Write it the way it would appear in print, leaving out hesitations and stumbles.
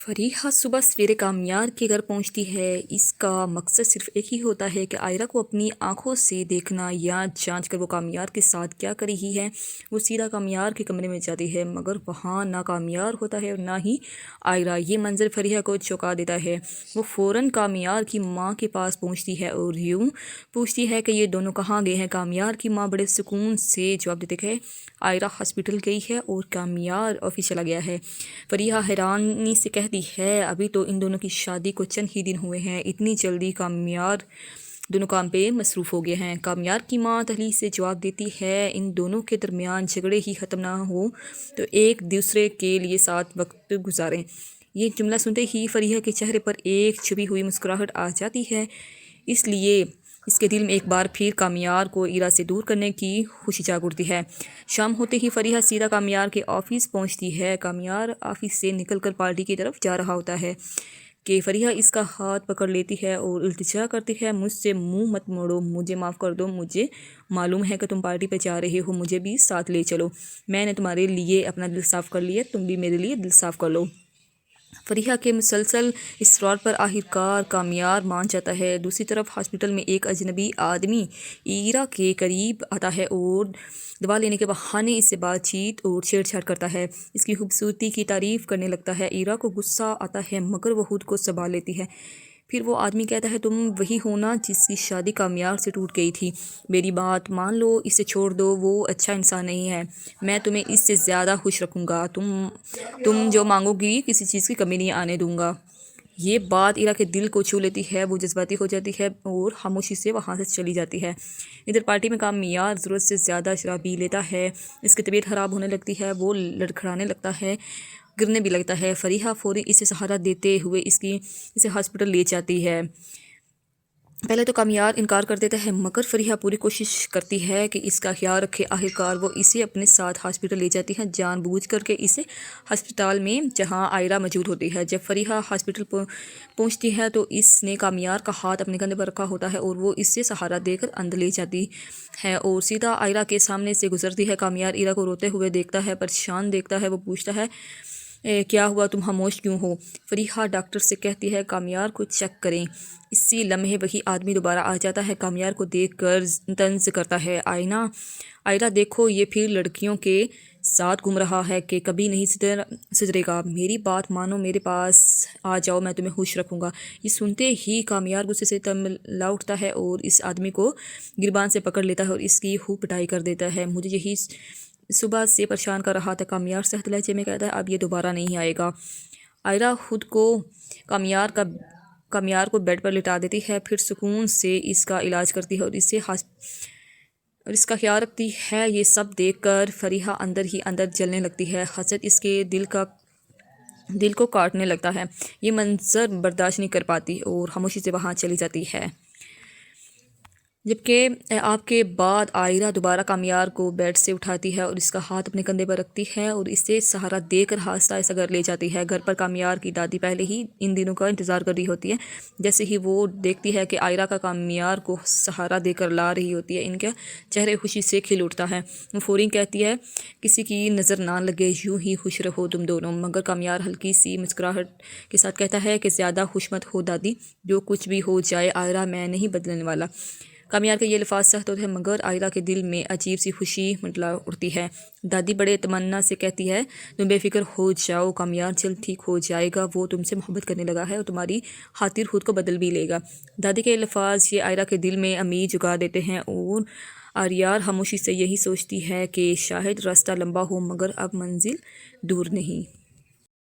फरीहा सुबह सवेरे कामयार के घर पहुंचती है। इसका मकसद सिर्फ एक ही होता है कि आयरा को अपनी आंखों से देखना या जांच कर वो कामयार के साथ क्या कर रही है। वो सीधा कामयार के कमरे में जाती है, मगर वहाँ ना कामयार होता है और ना ही आयरा। ये मंजर फरीहा को चौंका देता है। वो फ़ौरन कामयार की माँ के पास पहुँचती है और यूँ पूछती है कि ये दोनों कहाँ गए हैं। कामयार की माँ बड़े सुकून से जवाब देते हैं, आयरा हॉस्पिटल गई है और कामयार ऑफिस चला गया है। फरीहा हैरानी से कहती है, अभी तो इन दोनों की शादी को चंद ही दिन हुए हैं, इतनी जल्दी कामयार दोनों काम पे मसरूफ़ हो गए हैं। कामयार की माँ तहलील से जवाब देती है, इन दोनों के दरमियान झगड़े ही ख़त्म ना हो तो एक दूसरे के लिए साथ वक्त गुजारें। ये जुमला सुनते ही फरीहा के चेहरे पर एक छुपी हुई मुस्कुराहट आ जाती है, इसलिए इसके दिल में एक बार फिर कामयार को इरा से दूर करने की खुशी जाग उठती है। शाम होते ही फरीहा सीधा कामयार के ऑफिस पहुंचती है। कामयार ऑफिस से निकलकर पार्टी की तरफ जा रहा होता है कि फरीहा इसका हाथ पकड़ लेती है और इल्तिजा करती है, मुझसे मुंह मत मोड़ो, मुझे माफ़ कर दो, मुझे मालूम है कि तुम पार्टी पे जा रहे हो, मुझे भी साथ ले चलो। मैंने तुम्हारे लिए अपना दिल साफ़ कर लिया, तुम भी मेरे लिए दिल साफ़ कर लो। फरीहा के मुसलसल इसरार पर आखिरकार कामयार मान जाता है। दूसरी तरफ हॉस्पिटल में एक अजनबी आदमी ईरा के करीब आता है और दवा लेने के बहाने इससे बातचीत और छेड़छाड़ करता है। इसकी खूबसूरती की तारीफ़ करने लगता है। ईरा को गुस्सा आता है, मगर वो खुद को संभाल लेती है। फिर वो आदमी कहता है, तुम वही हो ना जिसकी शादी कामयार से टूट गई थी। मेरी बात मान लो, इसे छोड़ दो, वो अच्छा इंसान नहीं है। मैं तुम्हें इससे ज़्यादा खुश रखूँगा। तुम जो मांगोगी किसी चीज़ की कमी नहीं आने दूँगा। ये बात इरा के दिल को छू लेती है। वो जज्बाती हो जाती है और खामोशी से वहाँ से चली जाती है। इधर पार्टी में कामयार ज़रूरत से ज़्यादा शराब पी लेता है। इसकी तबीयत ख़राब होने लगती है, वो लड़खड़ाने लगता है, गिरने भी लगता है। फरीहा फ़ौरी इसे सहारा देते हुए इसे हॉस्पिटल ले जाती है। पहले तो कामयार इनकार कर देता है, मगर फरीहा पूरी कोशिश करती है कि इसका ख्याल रखे। आखिरकार वो इसे अपने साथ हॉस्पिटल ले जाती है, जानबूझ करके इसे अस्पताल में, जहां आयरा मौजूद होती है। जब फरीहा हॉस्पिटल पहुंचती है तो इसने कामयार का हाथ अपने कंधे पर रखा होता है और वो इससे सहारा देकर अंदर ले जाती है और सीधा आयरा के सामने से गुजरती है। कामयार ईरा को रोते हुए देखता है, परेशान देखता है। वो पूछता है, क्या हुआ, तुम खामोश क्यों हो? फरीहा डॉक्टर से कहती है, कामयार को चेक करें। इसी लम्हे वही आदमी दोबारा आ जाता है। कामयार को देखकर तंज करता है, आयरा देखो, ये फिर लड़कियों के साथ घूम रहा है कि कभी नहीं सुधरेगा। मेरी बात मानो, मेरे पास आ जाओ, मैं तुम्हें खुश रखूँगा। ये सुनते ही कामयार गुस्से से तमला उठता है और इस आदमी को गिरबान से पकड़ लेता है और इसकी खूब पिटाई कर देता है। मुझे यही सुबह से परेशान कर रहा था, कामयार सख्त लहजे में कहता है, अब ये दोबारा नहीं आएगा। आयरा खुद को कामयार को बेड पर लिटा देती है, फिर सुकून से इसका इलाज करती है और इसका ख्याल रखती है। ये सब देखकर फरीहा अंदर ही अंदर जलने लगती है। हसरत इसके दिल को काटने लगता है। ये मंजर बर्दाश्त नहीं कर पाती और खामोशी से वहाँ चली जाती है। जबकि आपके बाद आयरा दोबारा कामयार को बेड से उठाती है और इसका हाथ अपने कंधे पर रखती है और इसे सहारा देकर आहिस्ता आहिस्ता घर ले जाती है। घर पर कामयार की दादी पहले ही इन दिनों का इंतज़ार कर रही होती है। जैसे ही वो देखती है कि आयरा का कामयार को सहारा देकर ला रही होती है, इनका चेहरे खुशी से खिल उठता है। वो फ़ौरन कहती है, किसी की नज़र ना लगे, यूँ ही खुश रहो तुम दोनों। मगर कामयार हल्की सी मुस्कुराहट के साथ कहता है कि ज़्यादा खुश मत हो दादी, जो कुछ भी हो जाए आयरा मैं नहीं बदलने वाला। कामयार के ये अल्फाज सख्त होते हैं, मगर आयरा के दिल में अजीब सी खुशी मंडला उठती है। दादी बड़े तमन्ना से कहती है, तुम बेफिक्र हो जाओ, कामयार जल्द ठीक हो जाएगा। वो तुमसे मोहब्बत करने लगा है और तुम्हारी खातिर खुद को बदल भी लेगा। दादी के अल्फाज ये आयरा के दिल में उम्मीद जगा देते हैं और आर्यार खामोशी से यही सोचती है कि शायद रास्ता लंबा हो, मगर अब मंजिल दूर नहीं।